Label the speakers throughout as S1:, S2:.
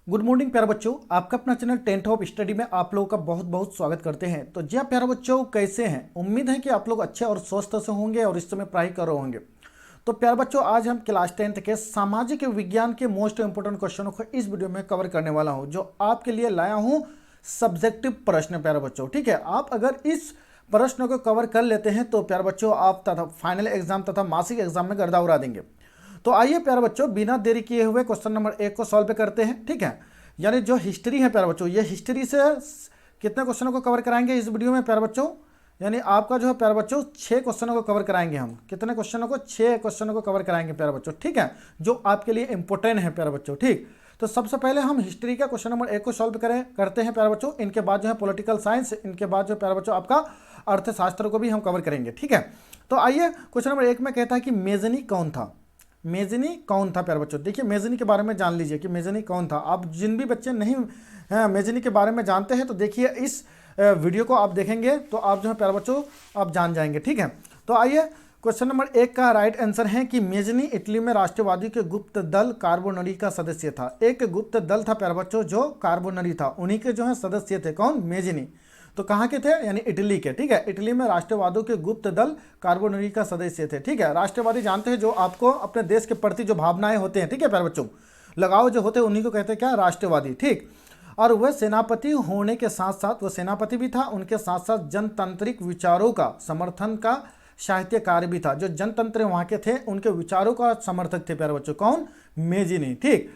S1: Good morning प्यारे बच्चों, आपका अपना चैनल टेंथ ऑफ स्टडी में आप लोगों का बहुत बहुत स्वागत करते हैं। तो जी प्यारे बच्चों, कैसे हैं? उम्मीद है कि आप लोग अच्छे और स्वस्थ से होंगे और इस समय पढ़ाई कर रहे होंगे। तो प्यारे बच्चों, आज हम क्लास 10th के सामाजिक विज्ञान के मोस्ट इंपोर्टेंट क्वेश्चनों को इस वीडियो में कवर करने वाला हूं, जो आपके लिए लाया हूं सब्जेक्टिव प्रश्न। प्यारे बच्चों, ठीक है, आप अगर इस प्रश्न को कवर कर लेते हैं तो प्यारे बच्चों आप तथा फाइनल एग्जाम तथा मासिक एग्जाम में गर्दा उड़ा देंगे। तो आइए प्यारे बच्चों, बिना देरी किए हुए क्वेश्चन नंबर 1 को सॉल्व करते हैं। ठीक है, यानी जो हिस्ट्री है प्यारे बच्चों, ये हिस्ट्री से कितने क्वेश्चनों को कवर कराएंगे इस वीडियो में प्यारे बच्चों? यानी आपका जो है प्यारे बच्चों 6 क्वेश्चनों को कवर कराएंगे हम। कितने क्वेश्चनों को? 6 क्वेश्चनों को कवर कराएंगे प्यारे बच्चों, ठीक है, जो आपके लिए इंपॉर्टेंट है प्यारे बच्चों। ठीक, तो सबसे पहले हम हिस्ट्री का क्वेश्चन नंबर 1 को सॉल्व करते हैं प्यारे बच्चों। इनके बाद जो है पॉलिटिकल साइंस, इनके बाद जो प्यारे बच्चों आपका अर्थशास्त्र को भी हम कवर करेंगे। ठीक है, तो आइए क्वेश्चन नंबर 1 में कहता है कि मेजनी कौन था? मेजनी कौन था प्यारे बच्चों? देखिए, मेजनी के बारे में जान लीजिए कि मेजनी कौन था। आप जिन भी बच्चे नहीं मेजनी के बारे में जानते हैं तो देखिए इस वीडियो को आप देखेंगे तो आप जो है प्यारे बच्चों आप जान जाएंगे। ठीक है, तो आइए क्वेश्चन नंबर 1 का राइट आंसर है कि मेजनी इटली में राष्ट्रवादी के गुप्त दल कार्बोनरी का सदस्य था। एक गुप्त दल था प्यारे बच्चों जो कार्बोनरी था, उन्हीं के जो है सदस्य थे। कौन? मेजनी। तो कहाँ के थे? यानी इटली के। ठीक है, इटली में राष्ट्रवादियों के गुप्त दल कार्बोनरी का सदस्य थे। ठीक है, राष्ट्रवादी जानते हैं जो आपको अपने देश के प्रति जो भावनाएं होते हैं, ठीक है प्यारे बच्चों, लगाव जो होते हैं उन्हीं को कहते हैं क्या? राष्ट्रवादी। ठीक, और वह सेनापति होने के साथ साथ, वह सेनापति भी था, उनके साथ साथ जनतांत्रिक विचारों का समर्थन का साहित्यकार भी था। जो जनतंत्र वहाँ के थे उनके विचारों का समर्थक थे प्यारे बच्चों। कौन? मेजिनी। ठीक,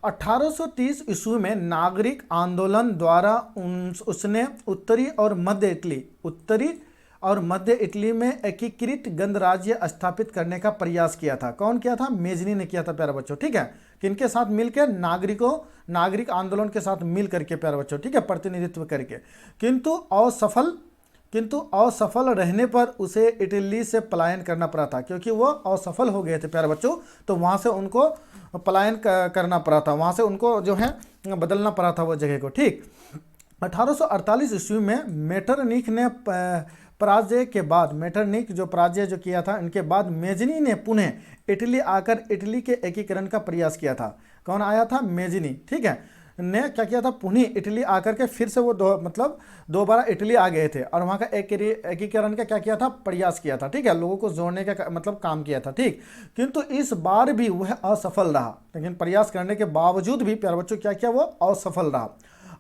S1: 1830 ईस्वी में नागरिक आंदोलन द्वारा उसने उत्तरी और मध्य इटली में एकीकृत गणराज्य स्थापित करने का प्रयास किया था। कौन किया था? मेजनी ने किया था प्यारे बच्चों। ठीक है, किनके साथ मिलकर? नागरिक आंदोलन के साथ मिल करके प्यारे बच्चों, ठीक है, प्रतिनिधित्व करके। किंतु असफल रहने पर उसे इटली से पलायन करना पड़ा था, क्योंकि वो असफल हो गए थे प्यारे बच्चों, तो वहाँ से उनको पलायन करना पड़ा था, वहाँ से उनको जो है बदलना पड़ा था वो जगह को। ठीक, 1848 ईस्वी में मेटरनिख ने पराजय के बाद, मेटरनिख जो पराजय जो किया था, इनके बाद मेजनी ने पुनः इटली आकर इटली के एकीकरण का प्रयास किया था। कौन आया था? मेजनी। ठीक है, ने क्या किया था? पुनः इटली आकर के फिर से वो दोबारा इटली आ गए थे और वहाँ का एकीकरण का क्या किया था? प्रयास किया था। ठीक है, लोगों को जोड़ने का काम किया था। ठीक, किंतु इस बार भी वह असफल रहा, लेकिन प्रयास करने के बावजूद भी प्यारे बच्चों क्या किया? वो असफल रहा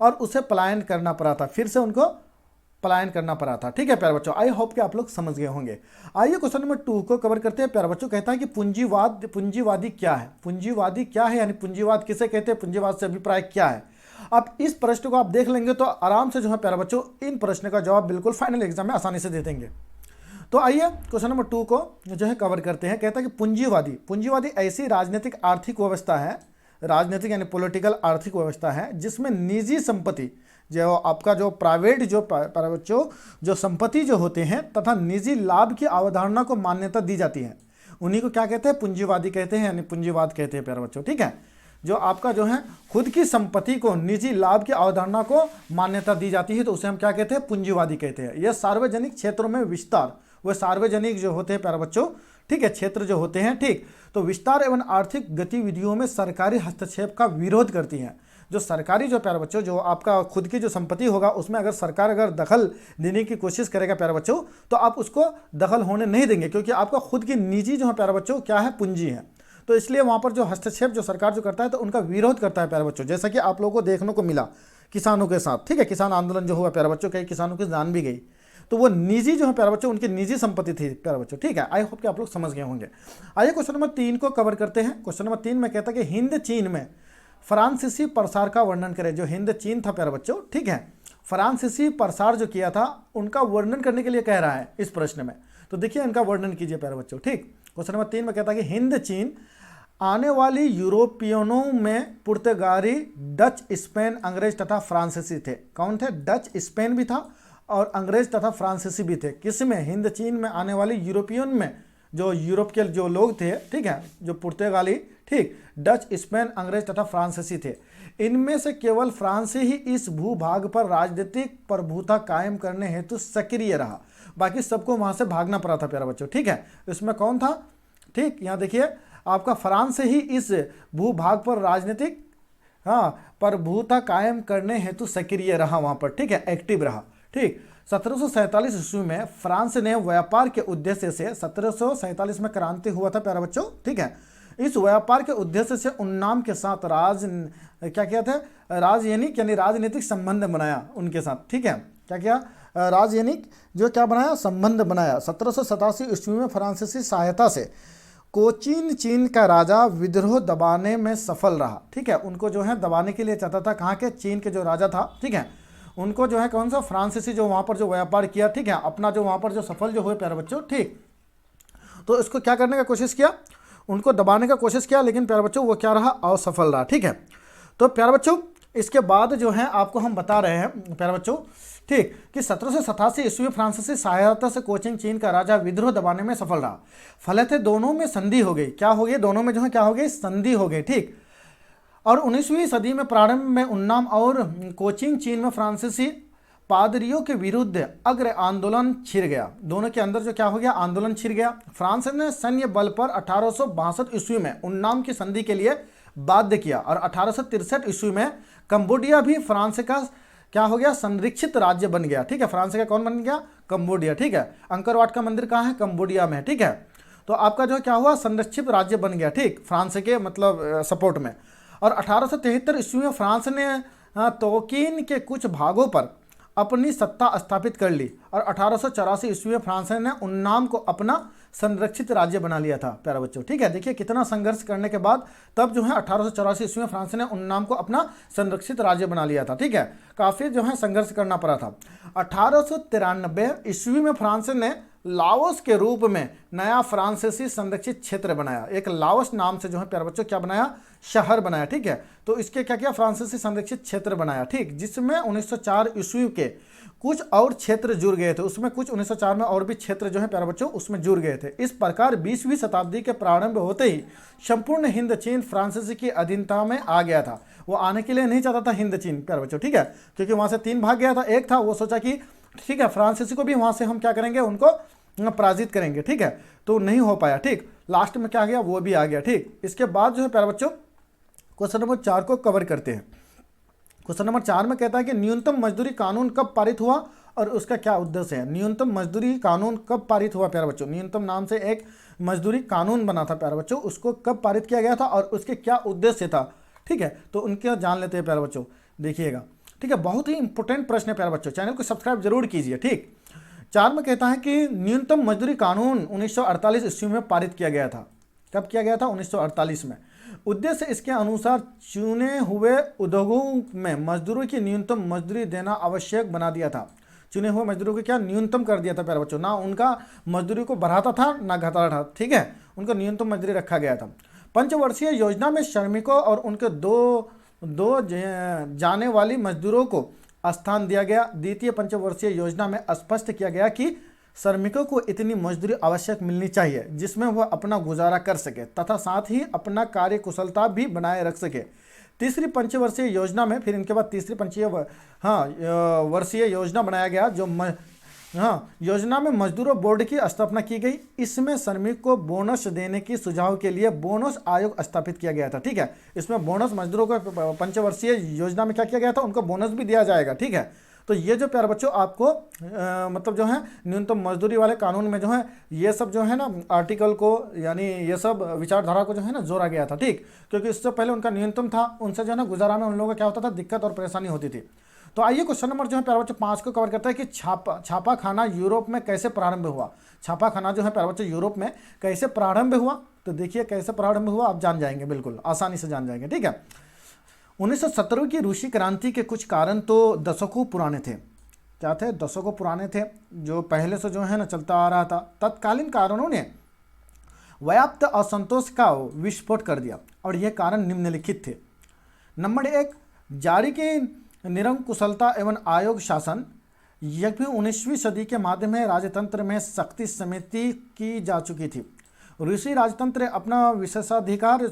S1: और उसे पलायन करना पड़ा था, फिर से उनको पलायन करना पड़ा था। ठीक है प्यारे बच्चों, आई होप कि आप लोग समझ गए होंगे। आइए क्वेश्चन नंबर 2 को कवर करते हैं प्यारे बच्चों। कहता है कि पूंजीवादी क्या है? पूंजीवादी क्या है, यानी पूंजीवाद किसे कहते हैं, पूंजीवाद से अभिप्राय क्या है? अब इस प्रश्न को आप देख लेंगे तो आराम से जो है प्यारे बच्चों इन प्रश्न का जवाब बिल्कुल फाइनल एग्जाम में आसानी से दे देंगे। तो आइए क्वेश्चन नंबर 2 को जो है कवर करते हैं। कहता है कि पूंजीवादी ऐसी राजनीतिक आर्थिक व्यवस्था है, राजनीतिक यानी पॉलिटिकल आर्थिक व्यवस्था है, जिसमें निजी संपत्ति, जो आपका जो प्राइवेट जो बच्चों जो संपत्ति जो होते हैं तथा निजी लाभ की अवधारणा को मान्यता दी जाती है, उन्हीं को क्या कहते हैं? पूंजीवादी कहते हैं, यानी पूंजीवाद कहते हैं प्यारे बच्चों। ठीक है, जो आपका जो है खुद की संपत्ति को निजी लाभ की अवधारणा को मान्यता दी जाती है, तो उसे हम क्या कहते हैं? पूंजीवादी कहते हैं। यह सार्वजनिक क्षेत्रों में विस्तार, वह सार्वजनिक जो होते हैं प्यारे बच्चों, ठीक है, क्षेत्र जो होते हैं, ठीक, तो विस्तार एवं आर्थिक गतिविधियों में सरकारी हस्तक्षेप का विरोध करती हैं। जो सरकारी जो प्यारे बच्चों जो आपका खुद की जो संपत्ति होगा उसमें अगर सरकार अगर दखल देने की कोशिश करेगा प्यारे बच्चों, तो आप उसको दखल होने नहीं देंगे, क्योंकि आपका खुद की निजी जो है प्यारे बच्चों क्या है? पूंजी है। तो इसलिए वहाँ पर जो हस्तक्षेप जो सरकार जो करता है तो उनका विरोध करता है प्यारे बच्चों, जैसा कि आप लोगों को देखने को मिला किसानों के साथ। ठीक है, किसान आंदोलन जो हुआ प्यारे बच्चों, कई किसानों की जान भी गई, तो वो निजी जो है प्यारे बच्चों उनकी निजी संपत्ति थी प्यारे बच्चों। ठीक है, आई होप कि आप लोग समझ गए होंगे। आइए क्वेश्चन नंबर 3 को कवर करते हैं। क्वेश्चन नंबर 3 में कहता है कि हिंद चीन में फ्रांसीसी प्रसार का वर्णन करें। जो हिंद चीन था प्यारे बच्चों, ठीक है, फ्रांसीसी प्रसार जो किया था उनका वर्णन करने के लिए कह रहा है इस प्रश्न में। तो देखिए इनका वर्णन कीजिए प्यारे बच्चों। ठीक, क्वेश्चन नंबर 3 में कहता है कि हिंद चीन आने वाली यूरोपियनों में पुर्तगाली, डच, स्पेन, अंग्रेज तथा फ्रांसीसी थे। कौन थे? डच, स्पेन भी था और अंग्रेज तथा फ्रांसीसी भी थे। किसमें? हिंद चीन में आने वाली यूरोपियन में, जो यूरोप के जो लोग थे, ठीक है, जो पुर्तगाली, ठीक, डच, स्पेन, अंग्रेज तथा फ्रांसीसी थे। इनमें से केवल फ्रांस ही इस भूभाग पर राजनीतिक प्रभुता कायम करने हेतु सक्रिय रहा, बाकी सबको वहां से भागना पड़ा था प्यारे बच्चों। ठीक है, इसमें कौन था? ठीक, यहाँ देखिए आपका फ्रांस ही इस भूभाग पर राजनीतिक हाँ, प्रभुता कायम करने हेतु सक्रिय रहा वहाँ पर, ठीक है, एक्टिव रहा। ठीक, 1747 ईस्वी में फ्रांस ने व्यापार के उद्देश्य से, 1747 में क्रांति हुआ था प्यारे बच्चों, ठीक है, इस व्यापार के उद्देश्य से उन्नाम के साथ क्या किया था, राजनयिक यानी राजनीतिक संबंध बनाया उनके साथ, ठीक है, क्या किया, राजनयिक जो क्या बनाया, संबंध बनाया। 1787 ईस्वी में फ्रांसीसी सहायता से कोचीन चीन का राजा विद्रोह दबाने में सफल रहा, ठीक है, उनको जो है दबाने के लिए चाहता था, कहाँ के, चीन के जो राजा था, ठीक है, उनको जो है कौन सा, फ्रांसीसी जो वहाँ पर जो व्यापार किया, ठीक है, अपना जो वहाँ पर जो सफल जो हुए प्यारे बच्चों, ठीक, तो इसको क्या करने का कोशिश किया, उनको दबाने का कोशिश किया, लेकिन प्यारे बच्चों वो क्या रहा, असफल रहा, ठीक है। तो प्यारे बच्चों इसके बाद जो है आपको हम बता रहे हैं प्यारे बच्चों, ठीक, कि 1787 ईस्वी में फ्रांसीसी सहायता से कोचिन चीन का राजा विद्रोह दबाने में सफल रहा। फलत दोनों में संधि हो गई, क्या हो गई, दोनों में जो है क्या हो गई, संधि हो गई, ठीक। और 19वीं सदी में प्रारंभ में उन्नाम और कोचिन चीन में फ्रांसीसी पादरियों के विरुद्ध अग्र आंदोलन छिड़ गया, दोनों के अंदर जो क्या हो गया, आंदोलन छिड़ गया। फ्रांस ने सैन्य बल पर 1862 ईस्वी में उन्नाम की संधि के लिए बाध्य किया और 1863 ईस्वी में कंबोडिया भी फ्रांस का क्या हो गया, संरक्षित राज्य बन गया, ठीक है, फ्रांस का कौन बन गया, कंबोडिया, ठीक है, अंकर वाट का मंदिर कहाँ है, कंबोडिया में, ठीक है। तो आपका जो क्या हुआ, संरक्षित राज्य बन गया, ठीक, फ्रांस के मतलब सपोर्ट में। और 1873 ईस्वी में फ्रांस ने तोकीन के कुछ भागों पर अपनी सत्ता स्थापित कर ली और 1884 ईस्वी में फ्रांस ने उन्नाम को अपना संरक्षित राज्य बना लिया था प्यारे बच्चों, ठीक है। देखिए कितना संघर्ष करने के बाद तब जो है 1884 ईस्वी में फ्रांस ने उन्नाम को अपना संरक्षित राज्य बना लिया था, ठीक है, काफ़ी जो है संघर्ष करना पड़ा था। 1893 ईस्वी में फ्रांस ने लाओस के रूप में नया फ्रांसीसी संरक्षित क्षेत्र बनाया, एक लाओस नाम से जो है प्यारे बच्चों क्या बनाया, शहर बनाया, ठीक है। तो इसके क्या किया, फ्रांसीसी संरक्षित क्षेत्र बनाया, ठीक, जिसमें 1904 ईस्वी के कुछ और क्षेत्र जुड़ गए थे, उसमें कुछ 1904 में और भी क्षेत्र जो है प्यारे बच्चों उसमें जुड़ गए थे। इस प्रकार 20वीं शताब्दी के प्रारंभ होते ही संपूर्ण हिंद चीन फ्रांसीसी की अधीनता में आ गया था। वो आने के लिए नहीं चाहता था हिंद चीन प्यारे बच्चों, ठीक है, क्योंकि वहाँ से 3 भाग गया था, एक था वो सोचा कि ठीक है फ्रांसीसी को भी वहाँ से हम क्या करेंगे, उनको पराजित करेंगे, ठीक है, तो नहीं हो पाया, ठीक, लास्ट में क्या गया, वो भी आ गया, ठीक। इसके बाद जो है प्यारे बच्चों क्वेश्चन नंबर 4 को कवर करते हैं। क्वेश्चन नंबर 4 में कहता है कि न्यूनतम मजदूरी कानून कब पारित हुआ और उसका क्या उद्देश्य है। न्यूनतम मजदूरी कानून कब पारित हुआ प्यारे बच्चों, न्यूनतम नाम से एक मजदूरी कानून बना था प्यारे बच्चों, उसको कब पारित किया गया था और उसके क्या उद्देश्य था, ठीक है, तो उनके जान लेते हैं प्यारे बच्चों, देखिएगा, ठीक है, बहुत ही इंपॉर्टेंट प्रश्न है प्यारे बच्चों, चैनल को सब्सक्राइब जरूर कीजिए, ठीक। 4 में कहता है कि न्यूनतम मजदूरी कानून 1948 ईस्वी में पारित किया गया था। कब किया गया था, 1948 में। उद्देश्य इसके अनुसार चुने हुए उद्योगों में मजदूरों की न्यूनतम मजदूरी देना आवश्यक बना दिया था। चुने हुए मजदूरों को क्या न्यूनतम कर दिया था प्यारे बच्चों, ना उनका मजदूरी को बढ़ाता था ना घटाता था, ठीक है, उनका न्यूनतम मजदूरी रखा गया था। पंचवर्षीय योजना में श्रमिकों और उनके दो जाने वाली मजदूरों को स्थान दिया गया। द्वितीय पंचवर्षीय योजना में स्पष्ट किया गया कि श्रमिकों को इतनी मजदूरी आवश्यक मिलनी चाहिए जिसमें वह अपना गुजारा कर सके तथा साथ ही अपना कार्य कुशलता भी बनाए रख सके। तीसरी पंचवर्षीय योजना में फिर इनके बाद तीसरी वर्षीय योजना बनाया गया जो योजना में मजदूरों बोर्ड की स्थापना की गई। इसमें श्रमिक को बोनस देने की सुझाव के लिए बोनस आयोग स्थापित किया गया था, ठीक है, इसमें बोनस मजदूरों को पंचवर्षीय योजना में क्या किया गया था, उनको बोनस भी दिया जाएगा, ठीक है। तो ये जो प्यारे बच्चों आपको मतलब जो है न्यूनतम मजदूरी वाले कानून में जो है ये सब जो है ना आर्टिकल को यानी ये सब विचारधारा को जो है ना जोड़ा गया था, ठीक, क्योंकि इससे पहले उनका न्यूनतम था, उनसे जो है ना गुजारा में उन लोगों का क्या होता था, दिक्कत और परेशानी होती थी। तो आइए क्वेश्चन नंबर जो है प्यारे बच्चों 5 को कवर करता है कि छापा खाना यूरोप में कैसे प्रारंभ हुआ। छापा खाना जो है प्यारे बच्चों यूरोप में कैसे प्रारंभ हुआ, तो देखिए कैसे प्रारंभ हुआ आप जान जाएंगे, बिल्कुल आसानी से जान जाएंगे, ठीक है। 1917 की रूसी क्रांति के कुछ कारण तो दशकों पुराने थे, क्या थे, दशकों पुराने थे, जो पहले से जो है ना चलता आ रहा था। तत्कालीन कारणों ने व्याप्त असंतोष का विस्फोट कर दिया और यह कारण निम्नलिखित थे। नंबर 1, जारी की निरंकुशलता एवं आयोग शासन। यह भी 19वीं सदी के माध्यम में राजतंत्र में शक्ति समिति की जा चुकी थी। रूसी राजतंत्र अपना विशेषाधिकार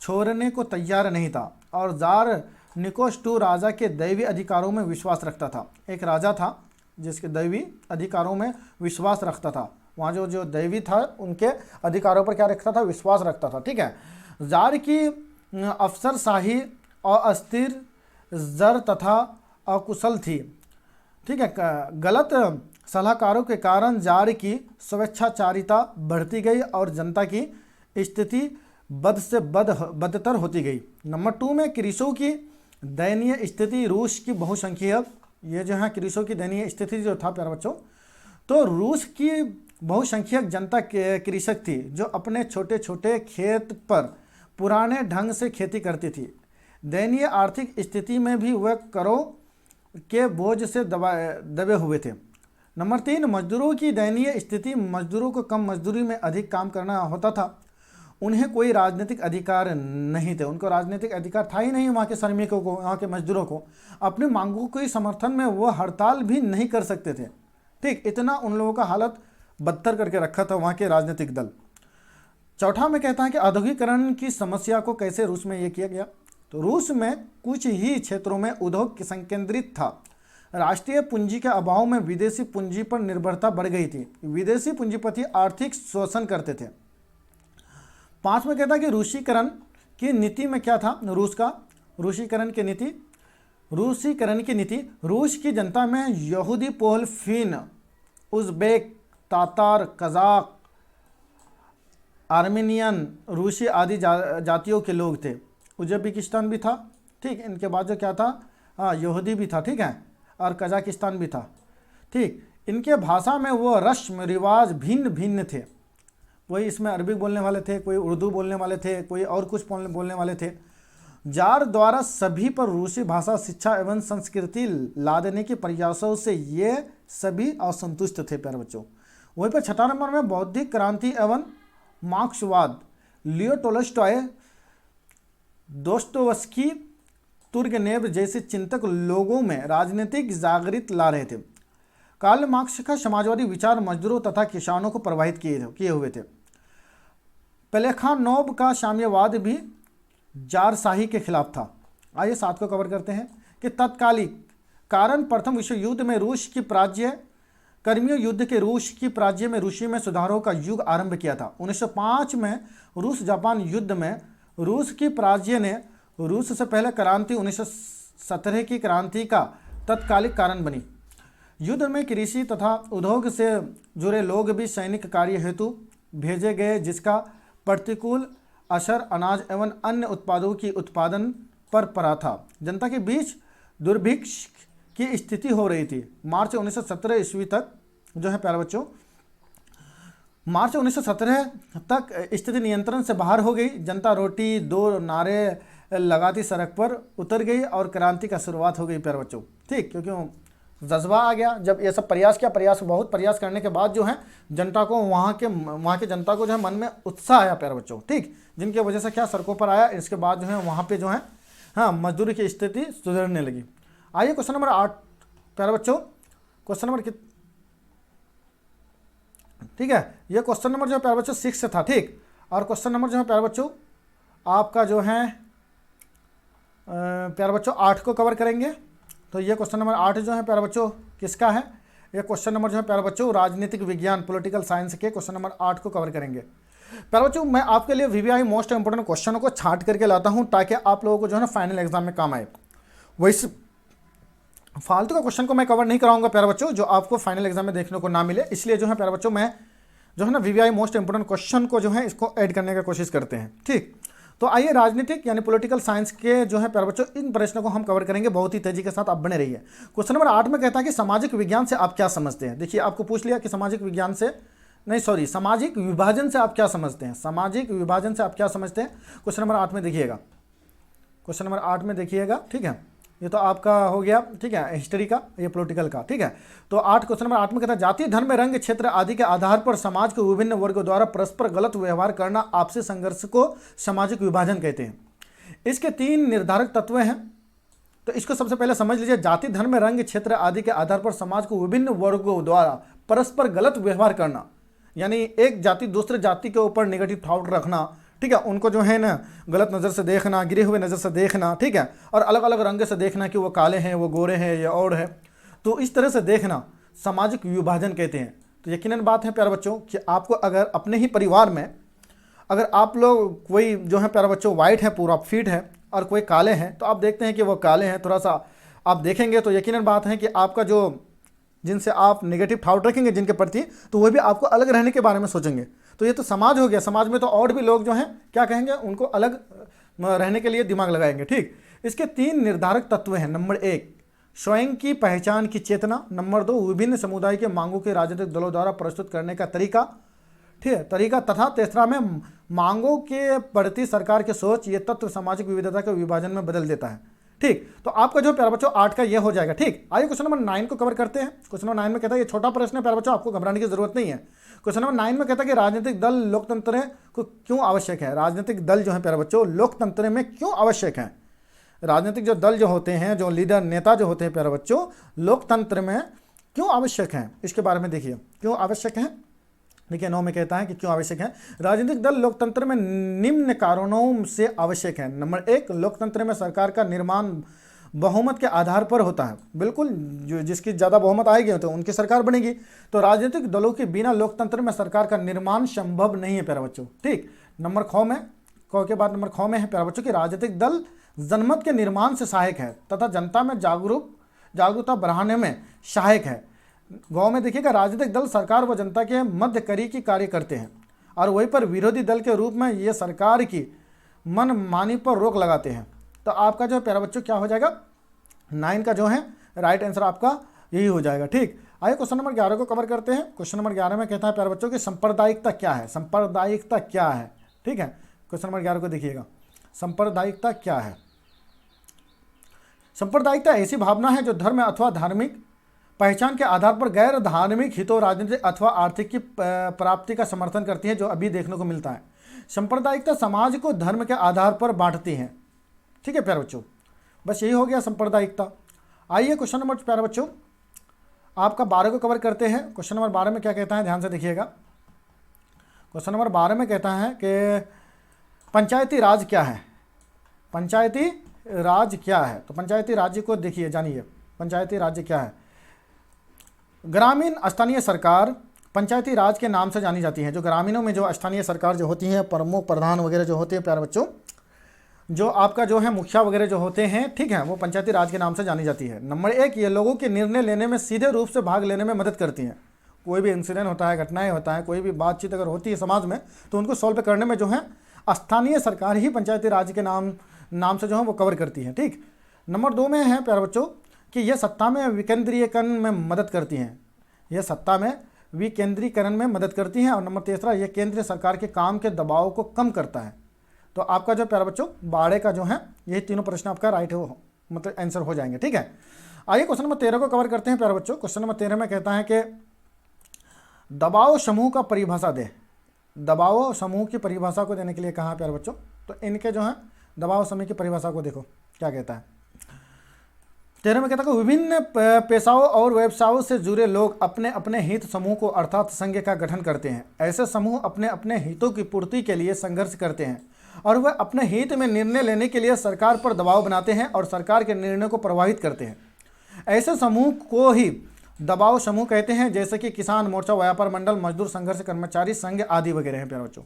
S1: छोड़ने को तैयार नहीं था और जार निकोस II राजा के दैवी अधिकारों में विश्वास रखता था। एक राजा था जिसके दैवी अधिकारों में विश्वास रखता था, वहाँ जो दैवी था उनके अधिकारों पर क्या रखता था, विश्वास रखता था, ठीक है। जार की अफसरशाही अस्थिर, जर तथा अकुशल थी। ठीक है, गलत सलाहकारों के कारण जार की स्वेच्छाचारिता बढ़ती गई और जनता की स्थिति बद से बदतर होती गई। नंबर 2 में क्रिसो की दयनीय स्थिति, रूस की बहुसंख्यक, ये जो है क्रिसो की दयनीय स्थिति जो था प्यारे बच्चों, तो रूस की बहुसंख्यक जनता कृषक थी जो अपने छोटे छोटे खेत पर पुराने ढंग से खेती करती थी। दयनीय आर्थिक स्थिति में भी वह करों के बोझ से दबे हुए थे। नंबर 3 मजदूरों की दयनीय स्थिति, मजदूरों को कम मजदूरी में अधिक काम करना होता था। उन्हें कोई राजनीतिक अधिकार नहीं थे, उनको राजनीतिक अधिकार था ही नहीं। वहाँ के श्रमिकों को, वहाँ के मजदूरों को अपनी मांगों के समर्थन में वो हड़ताल भी नहीं कर सकते थे। ठीक, इतना उन लोगों का हालत बदतर करके रखा था वहाँ के राजनीतिक दल। चौथा में कहता है कि औद्योगिकरण की समस्या को कैसे रूस में ये किया गया। तो रूस में कुछ ही क्षेत्रों में उद्योग संकेंद्रित था। राष्ट्रीय पूंजी के अभाव में विदेशी पूंजी पर निर्भरता बढ़ गई थी। विदेशी पूंजीपति आर्थिक शोषण करते थे। 5 में कहता है कि रूसीकरण की नीति में क्या था रूस का। रूसीकरण की नीति रूस की जनता में यहूदी, Pole, Finn, Uzbek, Tatar, Kazakh, Armenian, रूसी आदि जातियों के लोग थे। उज़्बेकिस्तान भी था। ठीक, इनके बाद जो क्या था, यहूदी भी था। ठीक है, और कजाकिस्तान भी था। ठीक, इनके भाषा में वो रस्म रिवाज भिन्न भिन्न थे। कोई इसमें अरबिक बोलने वाले थे, कोई उर्दू बोलने वाले थे, कोई और कुछ बोलने वाले थे। जार द्वारा सभी पर रूसी भाषा, शिक्षा एवं संस्कृति ला देने के प्रयासों से ये सभी असंतुष्ट थे प्यारे बच्चों। वहीं पर 6 नंबर में बौद्धिक क्रांति एवं मार्क्सवाद, लियो टोल्स्टॉय, दोस्तोवस्की, तुर्गेनेव जैसे चिंतक लोगों में राजनीतिक जागृति ला रहे थे। कार्ल मार्क्स का समाजवादी विचार मजदूरों तथा किसानों को प्रभावित किए हुए थे। प्लेखानोव का साम्यवाद भी जारशाही के खिलाफ था। आइए 7 को कवर करते हैं कि तत्कालिक कारण प्रथम विश्व युद्ध में रूस की पराजय, कर्मियों युद्ध के रूस की पराजय में रूसी में सुधारों का युग आरंभ किया था। 1905 में रूस जापान युद्ध में रूस की पराजय ने रूस से पहले क्रांति 1917 की क्रांति का तत्कालिक कारण बनी। युद्ध में कृषि तथा उद्योग से जुड़े लोग भी सैनिक कार्य हेतु भेजे गए, जिसका प्रतिकूल असर अनाज एवं अन्य उत्पादों की उत्पादन पर पड़ा था। जनता के बीच दुर्भिक्ष की स्थिति हो रही थी। मार्च 1917 ईस्वी तक जो है प्यारे बच्चों, मार्च 1917 तक स्थिति नियंत्रण से बाहर हो गई। जनता रोटी दो नारे लगाती सड़क पर उतर गई और क्रांति का शुरुआत हो गई प्यारे बच्चों। ठीक, क्योंकि जज्बा आ गया। जब ये सब बहुत प्रयास करने के बाद जो है जनता को, वहाँ के जनता को जो है मन में उत्साह आया प्यारे बच्चों। ठीक, जिनकी वजह से क्या सड़कों पर आया। इसके बाद जो है वहाँ पे जो है मजदूरी की स्थिति सुधरने लगी। आइए क्वेश्चन नंबर 8 प्यारे बच्चों, क्वेश्चन नंबर ठीक है, ये क्वेश्चन नंबर जो है प्यारे बच्चों 6 से था। ठीक, और क्वेश्चन नंबर जो है प्यारे बच्चों आपका जो है प्यारे बच्चों 8 को कवर करेंगे। तो ये क्वेश्चन नंबर 8 जो है प्यारे बच्चों किसका है। ये क्वेश्चन नंबर जो है प्यारे बच्चों राजनीतिक विज्ञान, पॉलिटिकल साइंस के क्वेश्चन नंबर 8 को कवर करेंगे। प्यारे बच्चों मैं आपके लिए वीवीआई मोस्ट इंपोर्टेंट क्वेश्चनों को छांट करके लाता हूँ ताकि आप लोगों को जो है ना फाइनल एग्जाम में काम आए। वैसे फालतू का क्वेश्चन को मैं कवर नहीं कराऊंगा प्यारे बच्चों, जो आपको फाइनल एग्जाम में देखने को ना मिले। इसलिए जो है प्यारे बच्चों मैं जो है ना वीवीआई मोस्ट इंपोर्टेंट क्वेश्चन को जो है इसको ऐड करने की कोशिश करते हैं। ठीक, तो आइए राजनीतिक यानी पॉलिटिकल साइंस के जो है प्यारे बच्चों इन प्रश्नों को हम कवर करेंगे बहुत ही तेजी के साथ। आप बने रहिए। क्वेश्चन नंबर 8 में कहता है कि सामाजिक विज्ञान से आप क्या समझते हैं। देखिए आपको पूछ लिया कि सामाजिक विज्ञान से सामाजिक विभाजन से आप क्या समझते हैं। सामाजिक विभाजन से आप क्या समझते हैं, क्वेश्चन नंबर 8 में देखिएगा। क्वेश्चन नंबर 8 में देखिएगा। ठीक है, ये तो आपका हो गया। ठीक है, हिस्ट्री का, ये पॉलिटिकल का। ठीक है, तो 8 क्वेश्चन नंबर 8 में कहता है जाति, धर्म, रंग, क्षेत्र आदि के आधार पर समाज के विभिन्न वर्गों द्वारा परस्पर गलत व्यवहार करना आपसी संघर्ष को सामाजिक विभाजन कहते हैं। इसके 3 निर्धारक तत्व हैं। तो इसको सबसे पहले समझ लीजिए। जाति, धर्म, रंग, क्षेत्र आदि के आधार पर समाज को विभिन्न वर्गों द्वारा परस्पर गलत व्यवहार करना, यानी एक जाति दूसरे जाति के ऊपर नेगेटिव थॉट रखना। ठीक है, उनको जो है ना गलत नज़र से देखना, गिरे हुए नज़र से देखना। ठीक है, और अलग अलग रंग से देखना कि वो काले हैं, वो गोरे हैं या और है। तो इस तरह से देखना सामाजिक विभाजन कहते हैं। तो यकीनन बात है प्यारे बच्चों कि आपको अगर अपने ही परिवार में अगर आप लोग कोई जो है प्यारे बच्चों वाइट है, पूरा फिट है, और कोई काले हैं, तो आप देखते हैं कि वो काले हैं, थोड़ा सा आप देखेंगे तो यकीनन बात है कि आपका जो जिनसे आप नेगेटिव थॉट रखेंगे जिनके प्रति, तो वो भी आपको अलग रहने के बारे में सोचेंगे। तो ये तो समाज हो गया, समाज में तो और भी लोग जो हैं क्या कहेंगे, उनको अलग रहने के लिए दिमाग लगाएंगे। ठीक, इसके 3 निर्धारक तत्व हैं। नंबर 1 स्वयं की पहचान की चेतना, नंबर 2 विभिन्न समुदाय के मांगों के राजनीतिक दलों द्वारा प्रस्तुत करने का तरीका, ठीक है, तरीका, तथा तीसरा में मांगों के प्रति सरकार की सोच। ये तत्व सामाजिक विविधता के विभाजन में बदल देता है। ठीक, तो आपका जो प्यारे बच्चों 8 का ये हो जाएगा। ठीक, आइए क्वेश्चन नंबर 9 को कवर करते हैं। क्वेश्चन नंबर 9 में कहता है, ये छोटा प्रश्न है प्यारे बच्चों, आपको घबराने की जरूरत नहीं है। क्वेश्चन नंबर 9 में कहता है कि राजनीतिक दल लोकतंत्र को क्यों आवश्यक है। राजनीतिक दल जो है प्यारे बच्चों लोकतंत्र में क्यों आवश्यक है। राजनीतिक जो दल जो होते हैं, जो लीडर नेता जो होते हैं प्यारे बच्चों, लोकतंत्र में क्यों आवश्यक हैं, इसके बारे में देखिए क्यों आवश्यक है। देखिए 9 में कहता है कि क्यों आवश्यक है। राजनीतिक दल लोकतंत्र में निम्न कारणों से आवश्यक है। नंबर 1 लोकतंत्र में सरकार का निर्माण बहुमत के आधार पर होता है। बिल्कुल, जो जिसकी ज़्यादा बहुमत आएगी तो उनकी सरकार बनेगी। तो राजनीतिक दलों के बिना लोकतंत्र में सरकार का निर्माण संभव नहीं है प्यारे बच्चों। ठीक, नंबर ख में, क के बाद नंबर ख में है प्यारे बच्चों कि राजनीतिक दल जनमत के निर्माण से सहायक है तथा जनता में जागरूकता बढ़ाने में सहायक है। गाँव में देखिएगा राजनीतिक दल सरकार व जनता के मध्य करी की कार्य करते हैं और वहीं पर विरोधी दल के रूप में ये सरकार की मनमानी पर रोक लगाते हैं। तो आपका जो प्यारा बच्चों क्या हो जाएगा, 9 का जो है राइट आंसर आपका यही हो जाएगा। ठीक, आइए क्वेश्चन नंबर 11 को कवर करते हैं। क्वेश्चन नंबर 11 में कहता है प्यारे बच्चों की सांप्रदायिकता क्या है। सांप्रदायिकता क्या है, ठीक है, क्वेश्चन नंबर 11 को देखिएगा, सांप्रदायिकता क्या है। सांप्रदायिकता ऐसी भावना है जो धर्म अथवा धार्मिक पहचान के आधार पर गैर धार्मिक हितों, राजनीतिक अथवा आर्थिक की प्राप्ति का समर्थन करती है, जो अभी देखने को मिलता है। सांप्रदायिकता समाज को धर्म के आधार पर बांटती है। ठीक है प्यारे बच्चों, बस यही हो गया सांप्रदायिकता। आइए क्वेश्चन नंबर प्यारे बच्चों आपका 12 को कवर करते हैं। क्वेश्चन नंबर 12 में क्या कहता है, ध्यान से देखिएगा। क्वेश्चन नंबर 12 में कहता है कि पंचायती राज क्या है। पंचायती राज क्या है, तो पंचायती राज्य को देखिए, जानिए पंचायती राज्य क्या है। ग्रामीण स्थानीय सरकार पंचायती राज के नाम से जानी जाती है। जो ग्रामीणों में जो स्थानीय सरकार जो होती है, प्रमुख प्रधान वगैरह जो होते हैं प्यारे बच्चों, जो आपका जो है मुखिया वगैरह जो होते हैं, ठीक है, वो पंचायती राज के नाम से जानी जाती है। नंबर 1 ये लोगों के निर्णय लेने में सीधे रूप से भाग लेने में मदद करती हैं। कोई भी इंसिडेंट होता है, घटनाएं होता है, कोई भी बातचीत अगर होती है समाज में, तो उनको सॉल्व करने में जो है स्थानीय सरकार ही पंचायती राज के नाम से जो है वो कवर करती है। ठीक, नंबर 2 में है प्यारे बच्चों कि यह सत्ता में विकेंद्रीकरण में मदद करती हैं। यह सत्ता में विकेंद्रीकरण में मदद करती हैं। और नंबर 3 यह केंद्रीय सरकार के काम के दबाव को कम करता है। तो आपका जो प्यारे बच्चों 12 का जो है यही तीनों प्रश्न आपका राइट हो, मतलब आंसर हो जाएंगे। ठीक है, आइए क्वेश्चन नंबर 13 को कवर करते हैं प्यारे बच्चों। क्वेश्चन नंबर 13 में कहता है कि दबाव समूह का परिभाषा दे। दबाव समूह की परिभाषा को देने के लिए कहा प्यारे बच्चों, तो इनके जो है दबाव समूह की परिभाषा को देखो क्या कहता है। 13 में कहता है कि विभिन्न पेशाओं और व्यवसायों से जुड़े लोग अपने अपने हित समूह को अर्थात संघ का गठन करते हैं। ऐसे समूह अपने अपने हितों की पूर्ति के लिए संघर्ष करते हैं और वह अपने हित में निर्णय लेने के लिए सरकार पर दबाव बनाते हैं और सरकार के निर्णय को प्रभावित करते हैं। ऐसे समूह को ही दबाव समूह कहते हैं, जैसे कि किसान मोर्चा, व्यापार मंडल, मजदूर संघर्ष, कर्मचारी संघ आदि वगैरह हैं प्यारे बच्चों।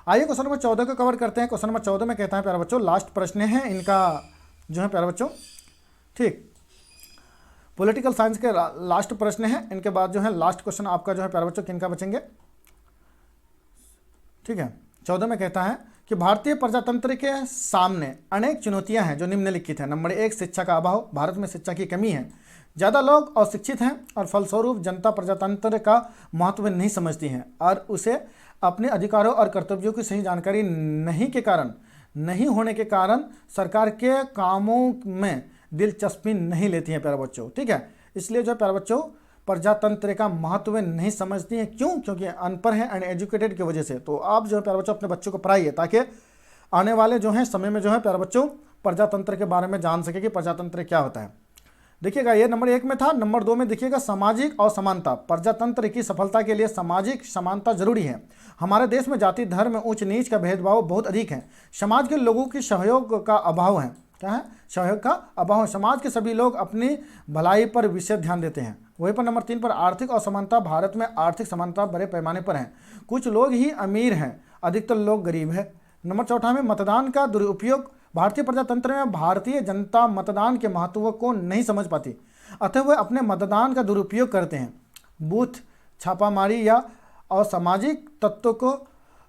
S1: आइए क्वेश्चन नंबर 14 को कवर करते हैं। क्वेश्चन नंबर 14 में कहता है प्यारे बच्चों, लास्ट प्रश्न है इनका जो है प्यारे बच्चों, ठीक, पॉलिटिकल साइंस के लास्ट प्रश्न है। इनके बाद जो है लास्ट क्वेश्चन आपका जो है प्यारे बच्चों किनका बचेंगे। ठीक है, 14 में कहता है कि भारतीय प्रजातंत्र के सामने अनेक चुनौतियां हैं जो निम्नलिखित हैं। नंबर 1 शिक्षा का अभाव। भारत में शिक्षा की कमी है, ज़्यादा लोग अशिक्षित हैं और फलस्वरूप जनता प्रजातंत्र का महत्व नहीं समझती है और उसे अपने अधिकारों और कर्तव्यों की सही जानकारी नहीं होने के कारण सरकार के कामों में दिलचस्पी नहीं लेती हैं प्यारे बच्चों। ठीक है, इसलिए जो प्यारे बच्चों प्रजातंत्र का महत्व नहीं समझती हैं। क्यों? क्योंकि अनपढ़ हैं, अनएजुकेटेड की वजह से। तो आप जो है प्यारे बच्चों अपने बच्चों को पढ़ाइए ताकि आने वाले जो है समय में जो है प्यारे बच्चों प्रजातंत्र के बारे में जान सके कि प्रजातंत्र क्या होता है। देखिएगा ये नंबर 1 में था। नंबर 2 में देखिएगा सामाजिक असमानता। प्रजातंत्र की सफलता के लिए सामाजिक समानता जरूरी है। हमारे देश में जाति, धर्म, ऊंच नीच का भेदभाव बहुत अधिक है। समाज के लोगों की सहयोग का अभाव है। क्या है? सहयोग का अभाव। समाज के सभी लोग अपनी भलाई पर विशेष ध्यान देते हैं। वहीं पर नंबर 3 पर आर्थिक असमानता। भारत में आर्थिक समानता बड़े पैमाने पर है। कुछ लोग ही अमीर हैं, अधिकतर लोग गरीब है। नंबर 4 में मतदान का दुरुपयोग। भारतीय प्रजातंत्र में भारतीय जनता मतदान के महत्व को नहीं समझ पाती, अतः वे अपने मतदान का दुरुपयोग करते हैं। बूथ छापामारी या असामाजिक तत्वों को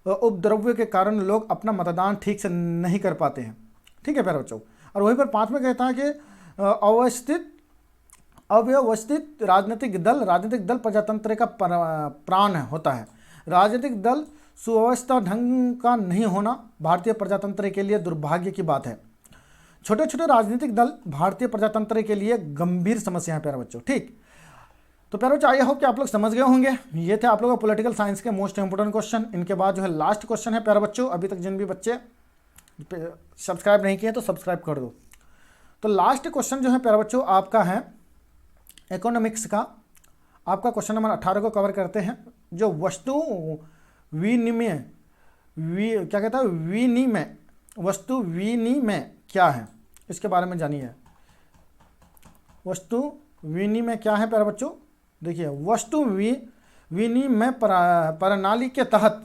S1: उपद्रव्य के कारण लोग अपना मतदान ठीक से नहीं कर पाते हैं। ठीक है प्यारे बच्चों। और वहीं पर 5 में कहता है कि अव्यवस्थित राजनीतिक दल प्रजातंत्र का प्राण होता है। राजनीतिक दल सुव्यवस्था ढंग का नहीं होना भारतीय प्रजातंत्र के लिए दुर्भाग्य की बात है। छोटे छोटे राजनीतिक दल भारतीय प्रजातंत्र के लिए गंभीर समस्या है प्यारे बच्चों। ठीक, तो प्यारे बच्चों आई होप कि आप लोग समझ गए होंगे। ये थे आप लोगों को पॉलिटिकल साइंस के मोस्ट इंपोर्टेंट क्वेश्चन। इनके बाद जो है लास्ट क्वेश्चन है प्यारे बच्चों। अभी तक जिन भी बच्चे सब्सक्राइब नहीं किए तो सब्सक्राइब कर दो। तो लास्ट क्वेश्चन जो है प्यारे बच्चों आपका है इकोनॉमिक्स का। आपका क्वेश्चन नंबर 18 को कवर करते हैं, जो वस्तु विनिमय क्या कहता है विनिमय, वस्तु विनिमय क्या है इसके बारे में जानिए। वस्तु विनिमय क्या है प्यारे बच्चों? देखिए, वस्तु विनिमय प्रणाली के तहत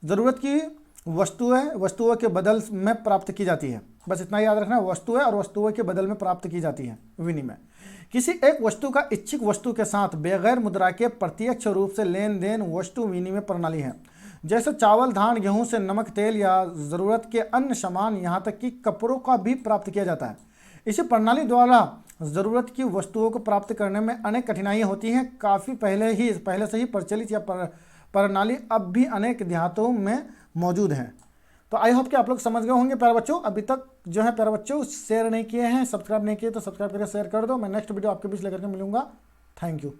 S1: ज़रूरत की वस्तुओं के बदल में प्राप्त की जाती है। बस इतना याद रखना, वस्तुएं और वस्तुओं के बदल में प्राप्त की जाती है विनिमय। किसी एक वस्तु का इच्छित वस्तु के साथ बगैर मुद्रा के प्रत्यक्ष रूप से लेन देन वस्तु विनिमय प्रणाली है। जैसे चावल, धान, गेहूं से नमक, तेल या ज़रूरत के अन्य सामान, यहाँ तक कि कपड़ों का भी प्राप्त किया जाता है। इसी प्रणाली द्वारा ज़रूरत की वस्तुओं को प्राप्त करने में अनेक कठिनाइयाँ होती हैं। काफ़ी पहले से ही प्रचलित या प्रणाली अब भी अनेक देहातों में मौजूद है। तो आई होप कि आप लोग समझ गए होंगे प्यारे बच्चों। अभी तक जो है प्यारे बच्चों शेयर नहीं किए हैं, सब्सक्राइब नहीं किए तो सब्सक्राइब करके शेयर कर दो। मैं नेक्स्ट वीडियो आपके बीच लेकर के मिलूंगा। Thank you.